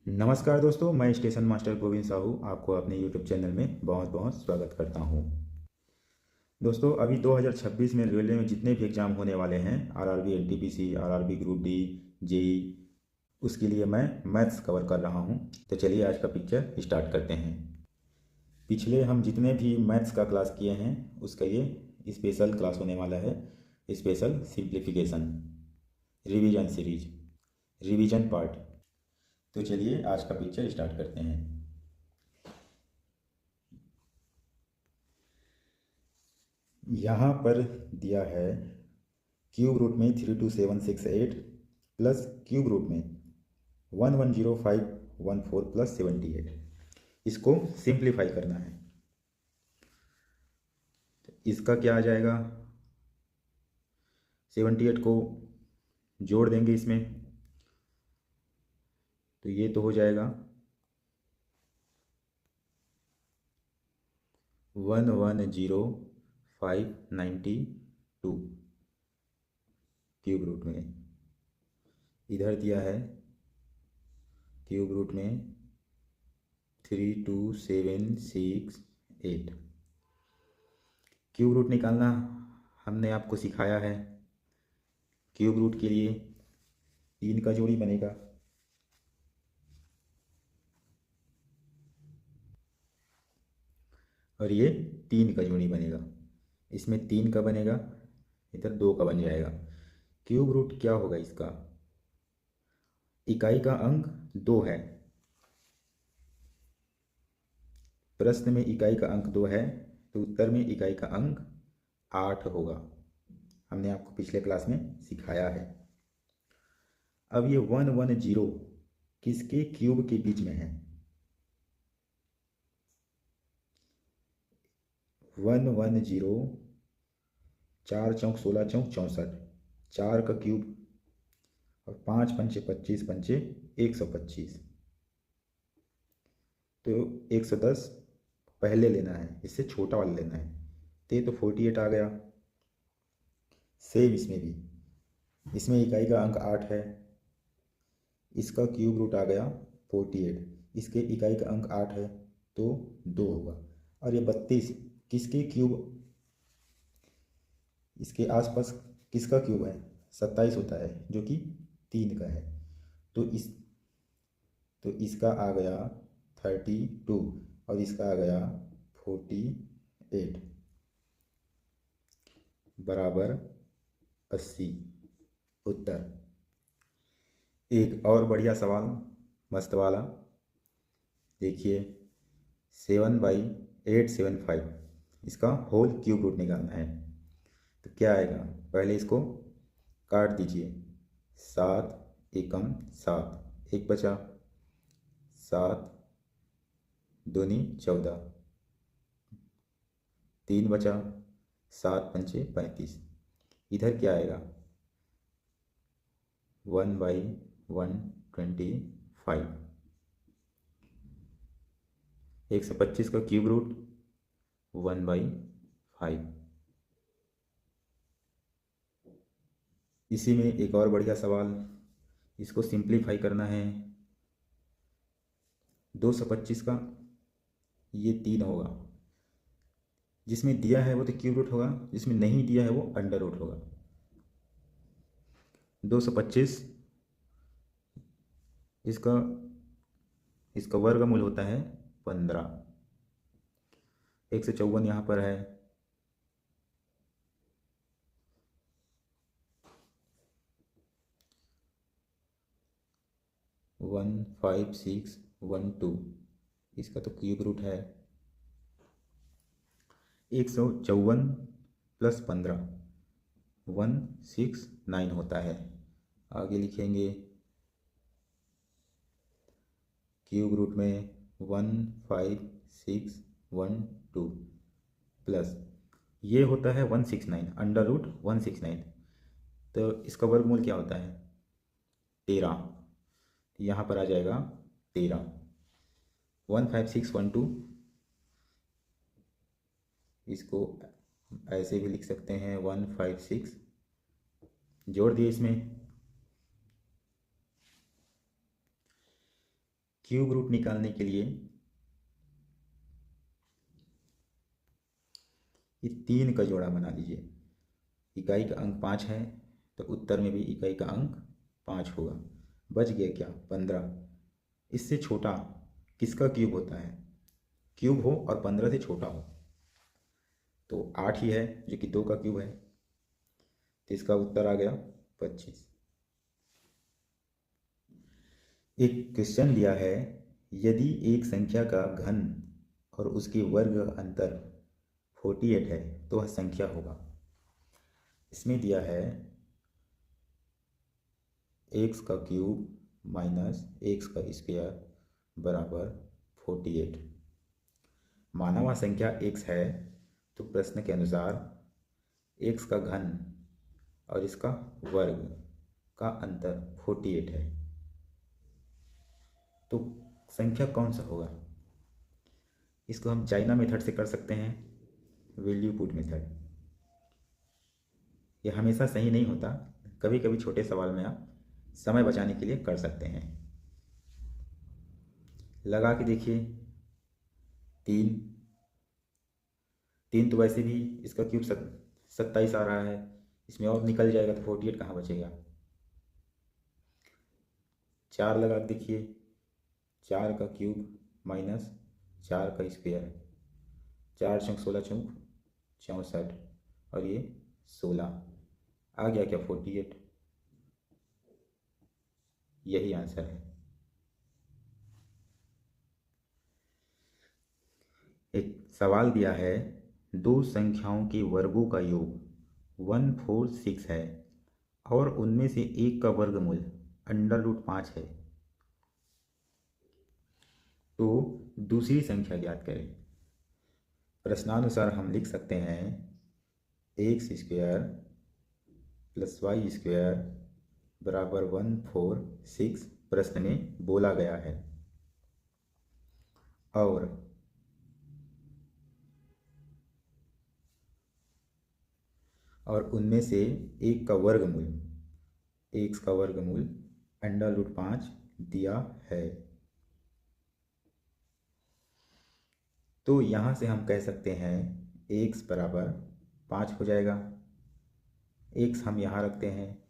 नमस्कार दोस्तों, मैं स्टेशन मास्टर गोविंद साहू आपको अपने यूट्यूब चैनल में बहुत बहुत स्वागत करता हूं। दोस्तों, अभी 2026 में रेलवे में जितने भी एग्ज़ाम होने वाले हैं, RRB, NTPC, RRB group D, JE, उसके लिए मैं मैथ्स कवर कर रहा हूं। तो चलिए आज का पिक्चर स्टार्ट करते हैं। पिछले हम जितने भी मैथ्स का क्लास किए हैं उसका ये स्पेशल क्लास होने वाला है। Special simplification revision series, revision part. तो चलिए आज का पिक्चर स्टार्ट करते हैं। यहाँ पर दिया है क्यूब रूट में 32768 प्लस क्यूब रूट में 110514 प्लस 78। इसको सिंप्लीफाई करना है। तो इसका क्या आ जाएगा, 78 को जोड़ देंगे इसमें, तो ये तो हो जाएगा 110592 क्यूब रूट में। इधर दिया है क्यूब रूट में 32768। क्यूब रूट निकालना हमने आपको सिखाया है। क्यूब रूट के लिए 3 का जोड़ी बनेगा, और ये 3 का जोड़ी बनेगा। इसमें 3 का बनेगा, इधर 2 का बन जाएगा। क्यूब रूट क्या होगा इसका, इकाई का अंक 2 है। प्रश्न में इकाई का अंक 2 है तो उत्तर में इकाई का अंक 8 होगा। हमने आपको पिछले क्लास में सिखाया है। अब ये 110 किसके क्यूब के बीच में है? 110, 4 चौक 16 चौक 64, 4 का क्यूब और 5 पंचे 25 पंचे 125, तो 110 पहले लेना है, इससे छोटा वाला लेना है। तो ये तो 48 आ गया। सेम इसमें भी, इसमें इकाई का अंक 8 है, इसका क्यूब रूट आ गया 48, इसके इकाई का अंक 8 है तो 2 होगा। और ये 32 किसके क्यूब, इसके आसपास किसका क्यूब है? 27 होता है जो कि 3 का है। तो इसका आ गया 32 और इसका आ गया 48 बराबर 80 उत्तर। एक और बढ़िया सवाल, मस्त वाला, देखिए 7/875, इसका होल क्यूब रूट निकालना है। तो क्या आएगा, पहले इसको काट दीजिए। 7 एकम 7, एक बचा, 7 दूनी 14, 3 बचा, 7 पंचे 35। इधर क्या आएगा, 1/125, 125 का क्यूब रूट 1/5। इसी में एक और बढ़िया सवाल, इसको सिंप्लीफाई करना है। 225 का ये 3 होगा, जिसमें दिया है वो तो क्यूब रूट होगा, जिसमें नहीं दिया है वो अंडर रूट होगा। 225 इसका इसका वर्गमूल होता है 15। 154 यहाँ पर है, 15612, इसका तो क्यूब रूट है। 154 प्लस 15 169 होता है। आगे लिखेंगे क्यूब रूट में 15612 प्लस ये होता है 169, अंडर रूट 169। तो इसका वर्गमूल क्या होता है? 13। यहाँ पर आ जाएगा 13। 15612 इसको ऐसे भी लिख सकते हैं, 156 जोड़ दिए इसमें, क्यूब रूट निकालने के लिए ये 3 का जोड़ा बना लीजिए। इकाई का अंक 5 है तो उत्तर में भी इकाई का अंक 5 होगा। बच गया क्या? 15। इससे छोटा किसका क्यूब होता है? क्यूब हो और 15 से छोटा हो तो 8 ही है, जो कि 2 का क्यूब है। तो इसका उत्तर आ गया 25। एक क्वेश्चन दिया है, यदि एक संख्या का घन और उसके वर्ग अंतर 48 है तो वह संख्या होगा। इसमें दिया है x का क्यूब माइनस x का स्क्वायर बराबर 48। माना हुआ संख्या x है तो प्रश्न के अनुसार x का घन और इसका वर्ग का अंतर 48 है, तो संख्या कौन सा होगा? इसको हम चाइना मेथड से कर सकते हैं, वैल्यू पुट मेथड। यह हमेशा सही नहीं होता, कभी कभी छोटे सवाल में आप समय बचाने के लिए कर सकते हैं। लगा के देखिए, 3 तो वैसे भी इसका क्यूब 27 आ रहा है, इसमें और निकल जाएगा तो 48 कहाँ बचेगा। 4 लगा के देखिए, 4 का क्यूब माइनस 4 का स्क्वायर, 4 चौक 16 चौक 64 और ये 16 आ गया क्या? 48। यही आंसर है। एक सवाल दिया है, दो संख्याओं के वर्गों का योग 146 है और उनमें से एक का वर्गमूल √5 है, तो दूसरी संख्या ज्ञात करें। प्रश्नानुसार हम लिख सकते हैं x² + y² बराबर 146 प्रश्न में बोला गया है, और उनमें से एक का वर्गमूल, x का वर्गमूल √5 दिया है। तो यहाँ से हम कह सकते हैं x बराबर 5 हो जाएगा। x हम यहाँ रखते हैं,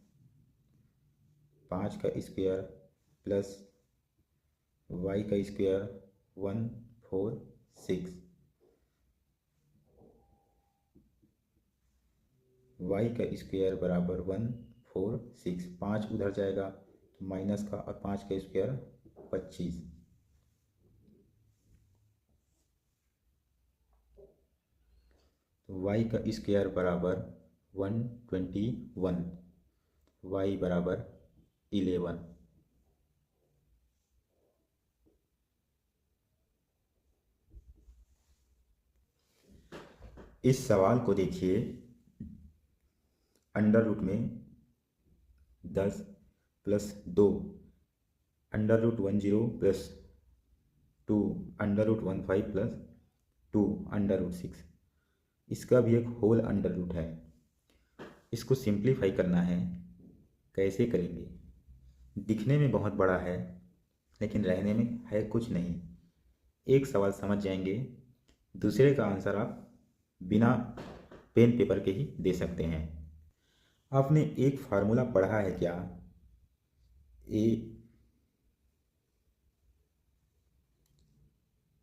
5 का स्क्वायर प्लस y का स्क्वायर 146, y का स्क्वायर बराबर 146। 5 उधर जाएगा तो माइनस का, और 5 का स्क्वायर 25। तो y का स्क्वायर बराबर 121, y बराबर 11। इस सवाल को देखिए, अंडर रूट में 10 + 2 √10 + 2 √15 + 2 √6, इसका भी एक होल अंडर रूट है। इसको सिंप्लीफाई करना है, कैसे करेंगे? दिखने में बहुत बड़ा है लेकिन रहने में है कुछ नहीं। एक सवाल समझ जाएंगे, दूसरे का आंसर आप बिना पेन पेपर के ही दे सकते हैं। आपने एक फार्मूला पढ़ा है क्या? a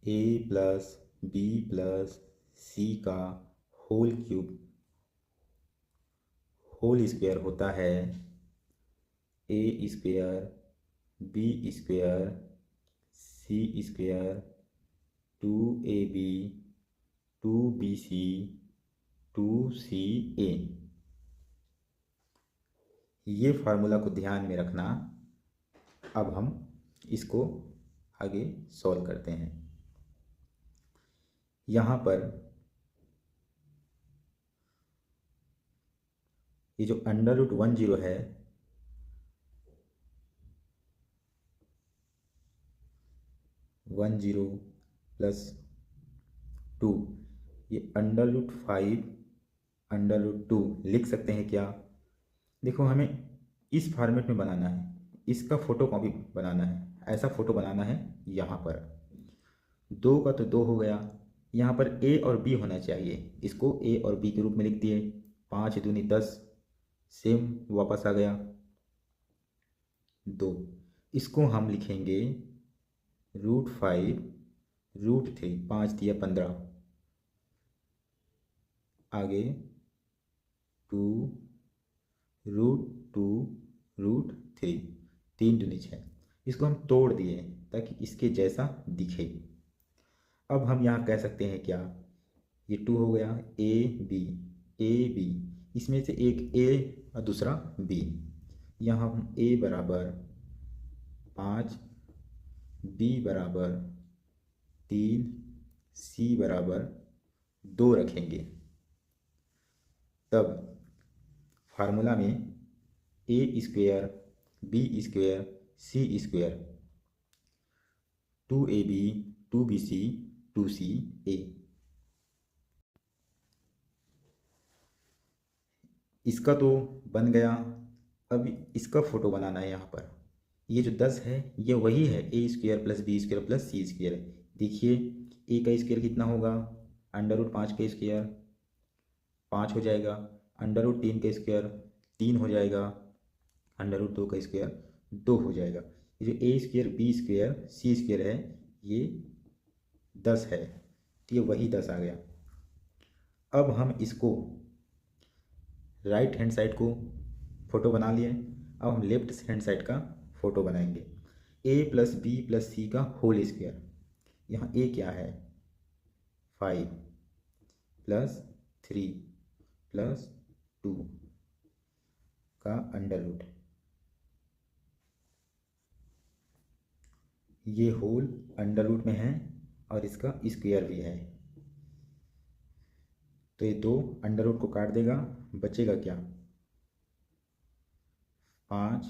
+ b + c का होल क्यूब होल स्क्वायर होता है a² b² c² 2ab 2bc 2ca। ये फार्मूला को ध्यान में रखना। अब हम इसको आगे सॉल्व करते हैं। यहाँ पर ये जो √10 है, +2, ये √5 √2 लिख सकते हैं क्या? देखो, हमें इस फॉर्मेट में बनाना है, इसका फोटोकॉपी बनाना है। ऐसा फ़ोटो बनाना है। यहाँ पर 2 का तो 2 हो गया, यहाँ पर ए और बी होना चाहिए, इसको ए और बी के रूप में लिख दिए। 5 दूनी 10, सेम वापस आ गया 2। इसको हम लिखेंगे √5 √3, 5 दिया 15, आगे 2 √2 √3, 3 दूनी 6। इसको हम तोड़ दिए ताकि इसके जैसा दिखे। अब हम यहाँ कह सकते हैं क्या, ये 2 हो गया, ए बी, इसमें से एक ए और दूसरा बी। यहाँ हम ए बराबर 5, बी बराबर 3, सी बराबर 2 रखेंगे। तब फार्मूला में ए square B square C square 2ab 2bc 2ca। इसका तो बन गया। अब इसका फोटो बनाना है। यहाँ पर ये जो 10 है ये वही है, A square plus B square plus C square. देखिए ए का स्क्वेयर कितना होगा, √5 का स्क्वेयर 5 हो जाएगा, √3 का स्क्वेयर 3 हो जाएगा, √2 का स्क्वेयर 2 हो जाएगा। ये जो ए square B square C square है ये 10 है, तो ये वही 10 आ गया। अब हम इसको राइट हैंड साइड को फोटो बना लिए। अब हम लेफ्ट हैंड साइड का फोटो बनाएंगे। ए प्लस बी प्लस सी का होल स्क्वायर। यहाँ ए क्या है 5 प्लस 3 प्लस 2 का √, ये होल √, में है और इसका स्क्वायर भी है, तो ये 2 √, को काट देगा, बचेगा क्या 5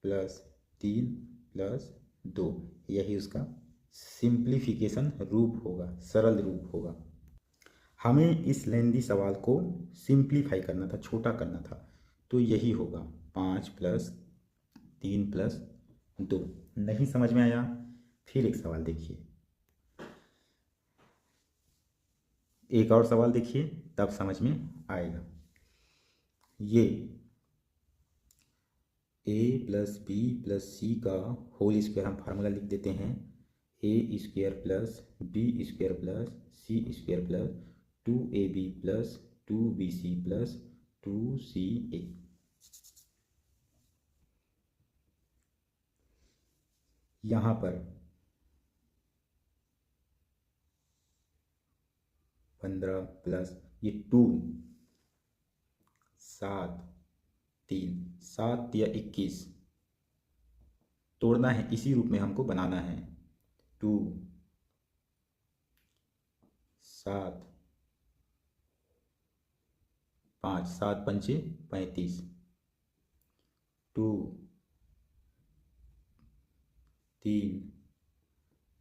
प्लस 3 प्लस 2। यही उसका सिंप्लीफिकेशन रूप होगा, सरल रूप होगा। हमें इस लेंदी सवाल को सिंप्लीफाई करना था, छोटा करना था, तो यही होगा 5 प्लस 3 प्लस 2। नहीं समझ में आया, फिर एक सवाल देखिए, एक और सवाल देखिए तब समझ में आएगा। ये A plus B plus C का होल स्क्वायर हम फार्मूला लिख देते हैं, A square plus B square plus C square plus 2ab plus 2bc plus 2ca। यहाँ पर 15 प्लस ये 2 7 3 7 या 21 तोड़ना है, इसी रूप में हमको बनाना है। 2 7 5 7 पंचे 35 2 3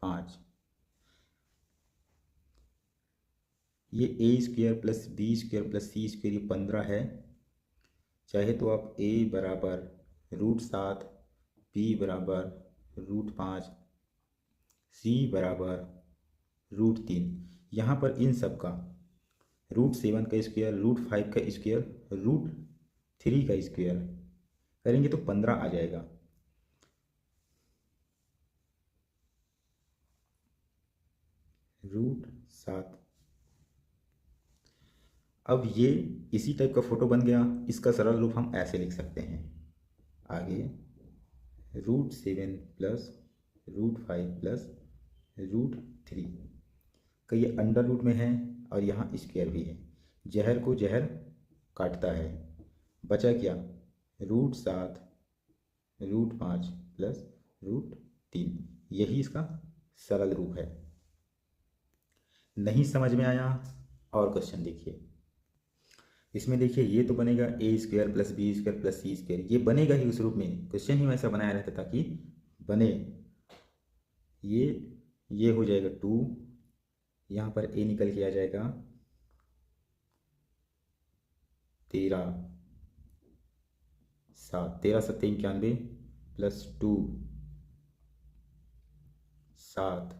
5। ये A square plus B square plus C square ये 15 है। चाहे तो आप ए बराबर √7, बी बराबर √5, सी बराबर √3। यहाँ पर इन सब का √7 का स्क्वायर, √5 का स्क्वायर, √3 का स्क्वायर करेंगे तो 15 आ जाएगा। √7। अब ये इसी टाइप का फोटो बन गया। इसका सरल रूप हम ऐसे लिख सकते हैं, आगे √7 प्लस √5 प्लस √3 का ये √, में है और यहाँ स्क्वायर भी है। जहर को जहर काटता है, बचा क्या √7 √5 प्लस √3। यही इसका सरल रूप है। नहीं समझ में आया और क्वेश्चन देखिए। इसमें देखिए ये तो बनेगा A square plus B square plus C square, ये बनेगा ही उस रूप में। क्वेश्चन ही वैसा बनाया रहता ताकि बने। ये हो जाएगा 2, यहाँ पर ए निकल के आ जाएगा 13 7 13 7 91 प्लस 2 7,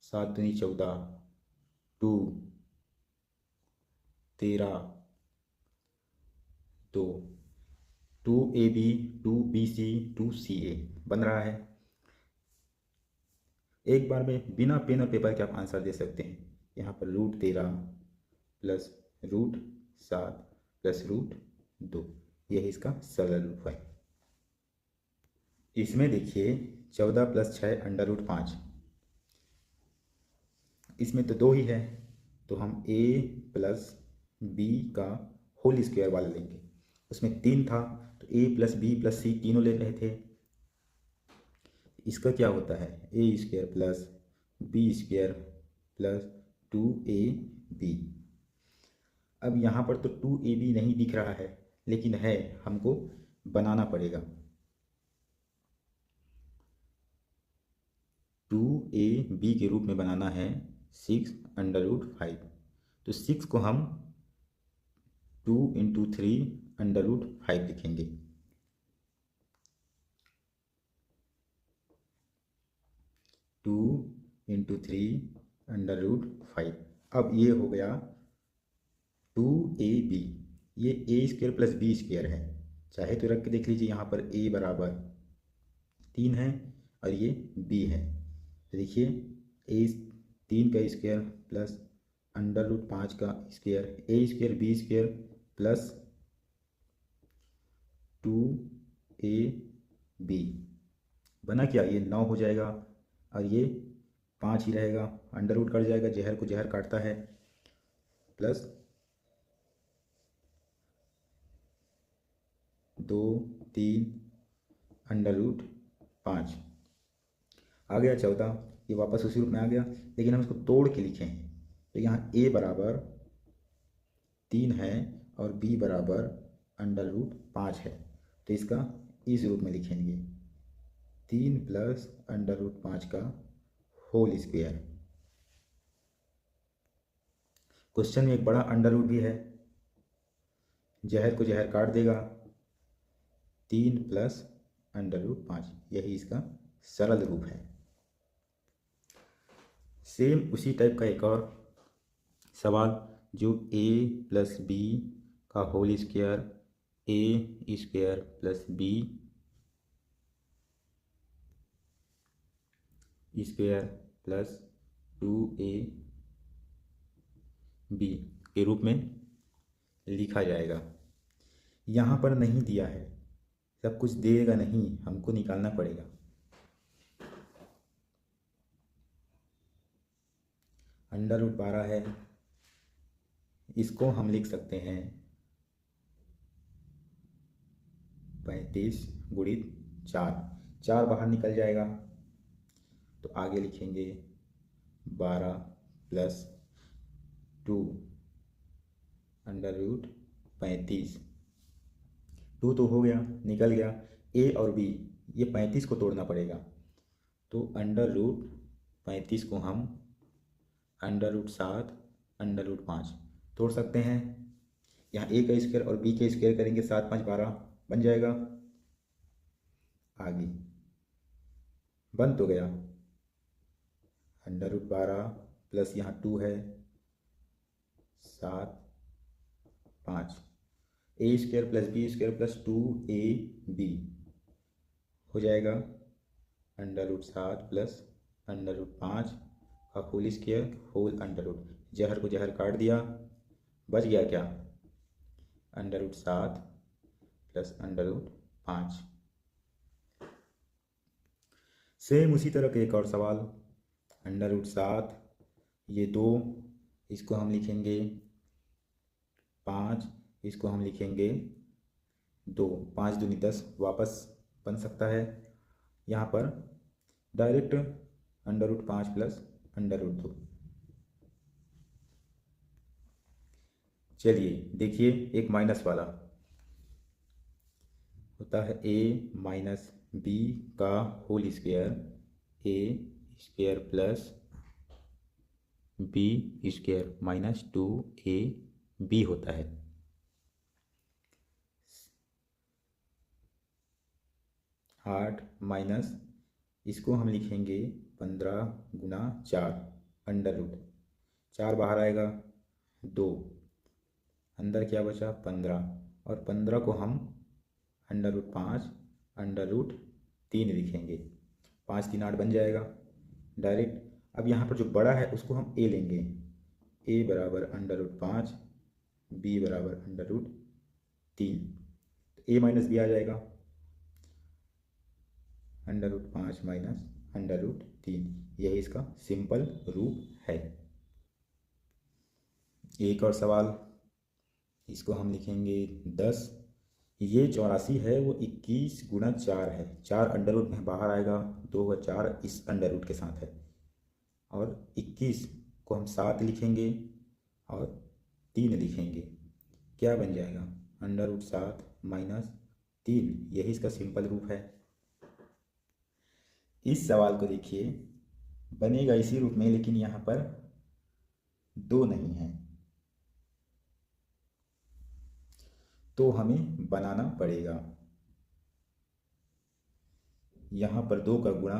7 दूनी 14, 2, 13, 2, 2AB, 2BC, 2CA बन रहा है। एक बार में बिना पेन और पेपर के आप आंसर दे सकते हैं। यहाँ पर √13 प्लस √7 प्लस √2, यही इसका सरल रूप है। इसमें देखिए 14 + 6 √5, इसमें तो 2 ही है, तो हम a + b का होल स्क्वायर वाला लेंगे। उसमें 3 था तो a + b + c तीनों ले रहे थे। इसका क्या होता है, a² + b² + 2ab। अब यहाँ पर तो 2ab नहीं दिख रहा है, लेकिन है, हमको बनाना पड़ेगा। 2ab के रूप में बनाना है 6√5, तो 6 को हम 2 × 3 √5 लिखेंगे। Two into 3 √5। अब ये हो गया 2ab। ये a² + b² है, चाहे तो रख के देख लीजिए। यहाँ पर a बराबर 3 है और ये b है। देखिए a 3 का स्क्वायर प्लस √5 का square, a² b² plus 2ab बना क्या, ये 9 हो जाएगा और ये 5 ही रहेगा। अंडर रूट कट जाएगा, जहर को जहर काटता है, प्लस 2, 3 √5 आ गया 14। ये वापस उसी रूप में आ गया, लेकिन हम इसको तोड़ के लिखे हैं। तो यहाँ a बराबर 3 है और b बराबर √5 है, तो इसका इस रूप में लिखेंगे 3 + √5 का होल स्क्वायर। क्वेश्चन में एक बड़ा अंडर रूट भी है, जहर को जहर काट देगा। 3 + √5, यही इसका सरल रूप है। सेम उसी टाइप का एक और सवाल, जो a + b का whole square, a² + b² plus 2ab के रूप में लिखा जाएगा। यहाँ पर नहीं दिया है, सब कुछ देगा नहीं, हमको निकालना पड़ेगा। √12 है, इसको हम लिख सकते हैं 35 × 4, 4 बाहर निकल जाएगा, तो आगे लिखेंगे 12 + 2 √35। 2 तो हो गया, निकल गया। a और b, ये 35 को तोड़ना पड़ेगा, तो √35 को हम √7 √5 तोड़ सकते हैं। यहाँ a का स्क्वायर और b का स्क्वायर करेंगे, 7 5 12 बन जाएगा। आगे बन तो गया, √12 प्लस यहाँ 2 है, 7 5, a² + b² प्लस 2ab हो जाएगा √7 प्लस √5 का whole square whole under root. जहर को जहर काट दिया, बच गया क्या, √7 प्लस √5। सेम उसी तरह का एक और सवाल, √7, ये 2, इसको हम लिखेंगे 5, इसको हम लिखेंगे 2, 5 दूनी 10 वापस बन सकता है। यहाँ पर डायरेक्ट √5 प्लस √2। चलिए देखिए, एक माइनस वाला होता है a - b का whole square, a² plus b² - 2ab होता है। आठ - इसको हम लिखेंगे 15 गुना 4 अंडर रूट, 4 बाहर आएगा 2, अंदर क्या बचा 15, और 15 को हम अंडर रूट 5 अंडर रूट 3 लिखेंगे। 5 3 8 बन जाएगा डायरेक्ट। अब यहाँ पर जो बड़ा है उसको हम ए लेंगे, ए बराबर अंडर रूट 5, बी बराबर under root 3, A minus B आ जाएगा, under root 5 minus under root 3, यही इसका सिंपल रूप है। एक और सवाल, इसको हम लिखेंगे 10। ये 84 है वो 21 गुना 4 है, 4 अंडर रूट में बाहर आएगा, 2 व 4 इस अंडर रूट के साथ है, और 21 को हम 7 लिखेंगे और 3 लिखेंगे, क्या बन जाएगा अंडर रूट 7 माइनस 3, यही इसका सिंपल रूप है। इस सवाल को देखिए, बनेगा इसी रूप में, लेकिन यहाँ पर 2 नहीं है, तो हमें बनाना पड़ेगा। यहाँ पर 2 का गुणा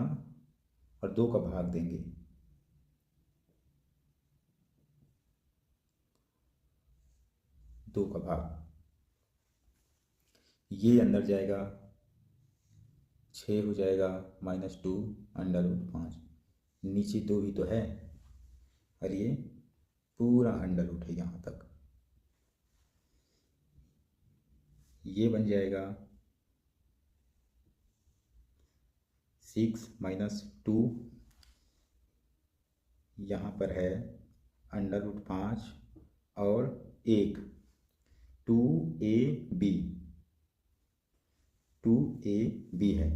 और 2 का भाग देंगे, दो का भाग, ये अंदर जाएगा 6 हो जाएगा -2 अंडर रूट 5, नीचे 2 ही तो है और ये पूरा अंडर रूट है यहाँ तक, ये बन जाएगा 6 - 2, यहाँ पर है अंडर रूट 5 और 1, 2ab है,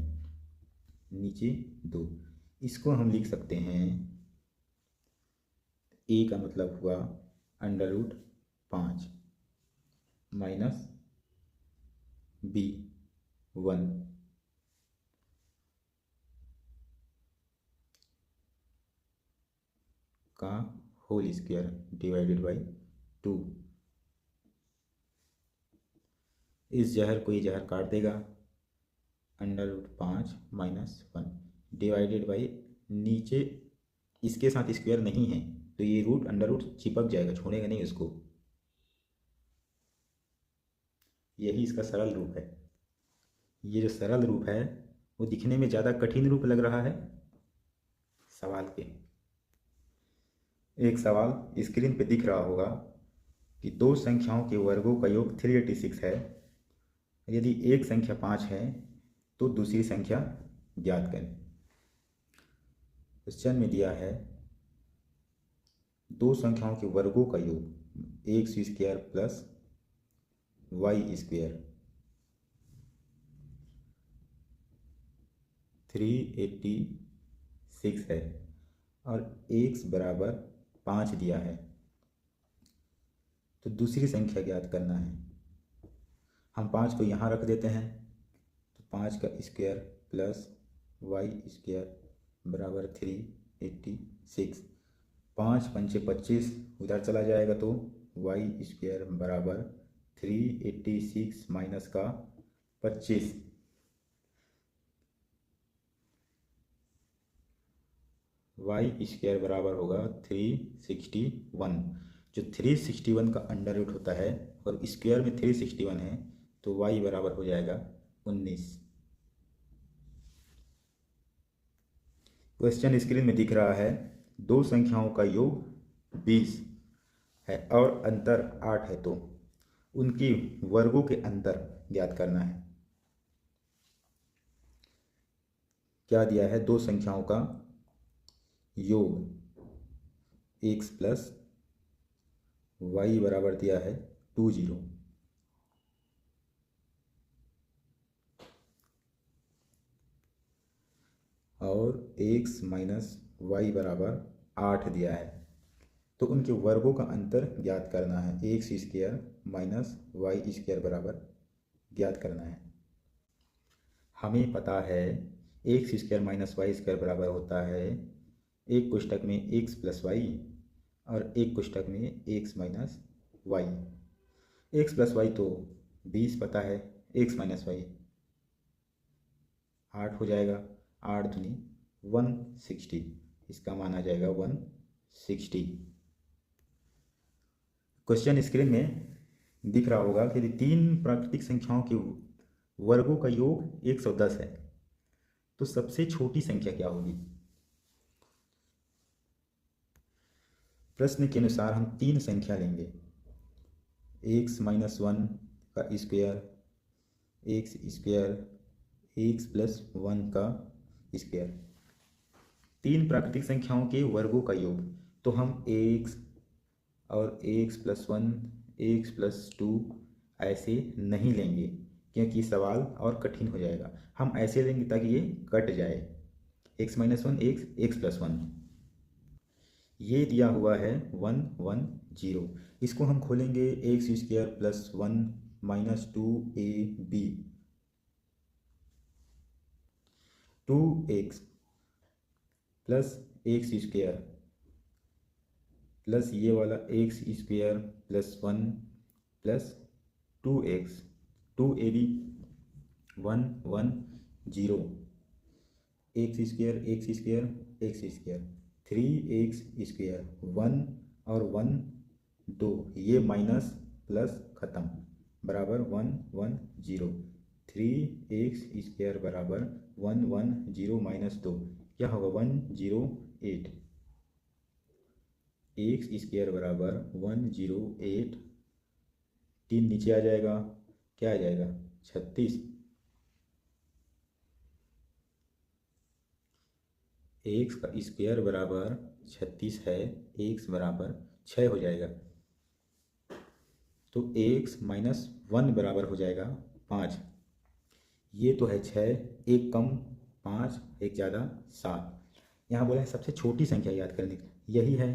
नीचे 2, इसको हम लिख सकते हैं, a का मतलब हुआ अंडर रूट 5 माइनस b 1 का होल स्क्वायर डिवाइडेड बाई 2। इस जहर को ये जहर काट देगा, under root 5 minus 1 divided by, नीचे इसके साथ स्क्वायर नहीं है तो ये रूट अंडर रूट चिपक जाएगा, छोड़ेगा नहीं उसको, यही इसका सरल रूप है। ये जो सरल रूप है वो दिखने में ज़्यादा कठिन रूप लग रहा है सवाल के। एक सवाल स्क्रीन पे दिख रहा होगा कि 2 संख्याओं के वर्गों का योग 386 है, यदि एक संख्या 5 है तो दूसरी संख्या ज्ञात करें। क्वेश्चन में दिया है 2 संख्याओं के वर्गों का योग x square plus y square 386 है और x बराबर 5 दिया है, तो दूसरी संख्या ज्ञात करना है। हम 5 को यहाँ रख देते हैं, तो 5 का स्क्वायर प्लस y स्क्वायर बराबर 386, 5 पंचे 25 उधर चला जाएगा, तो y स्क्वायर बराबर 386 माइनस का 25, y स्क्वायर बराबर होगा 361। जो 361 का अंडर रूट होता है और स्क्वायर में 361 है तो y बराबर हो जाएगा 19। क्वेश्चन स्क्रीन में दिख रहा है 2 संख्याओं का योग 20 है और अंतर 8 है, तो उनकी वर्गों के अंतर ज्ञात करना है। क्या दिया है, 2 संख्याओं का योग x प्लस y बराबर दिया है 20, और x माइनस वाई बराबर 8 दिया है, तो उनके वर्गों का अंतर ज्ञात करना है। X square minus Y square बराबर ज्ञात करना है। हमें पता है X square minus Y square बराबर होता है एक कोष्ठक में एक्स प्लस वाई और एक कोष्ठक में X minus Y. X plus Y तो 20 पता है, एक्स माइनस वाई 8 हो जाएगा, 8 दूनी 160, इसका मान आ जाएगा 160। क्वेश्चन स्क्रीन में दिख रहा होगा कि यदि तीन प्राकृतिक संख्याओं के वर्गों का योग 110 है तो सबसे छोटी संख्या क्या होगी। प्रश्न के अनुसार हम तीन संख्या लेंगे, x - 1 का square, x square, x plus 1 का स्क्वायर, तीन प्राकृतिक संख्याओं के वर्गों का योग। तो हम x और x प्लस 1, x प्लस 2 ऐसे नहीं लेंगे क्योंकि सवाल और कठिन हो जाएगा। हम ऐसे लेंगे ताकि ये कट जाए, x - 1 x प्लस 1, ये दिया हुआ है 110। इसको हम खोलेंगे x square plus 1 minus 2ab, 2x plus x square plus ये वाला x square plus 1 plus 2x, 2ab 110, x square x square x square, 3x square 1 और 1 2, ये माइनस प्लस ख़त्म बराबर 110, 3x स्क्वायर बराबर 110 माइनस 2 क्या होगा 108, एक्स स्क्वायर बराबर 108, 3 नीचे आ जाएगा, क्या आ जाएगा 36, एक्स का स्क्वायर बराबर 36 है, एक्स बराबर 6 हो जाएगा। तो x माइनस 1 बराबर हो जाएगा 5, ये तो है 6, एक कम 5, एक ज़्यादा 7। यहाँ बोले हैं सबसे छोटी संख्या याद करने की, यही है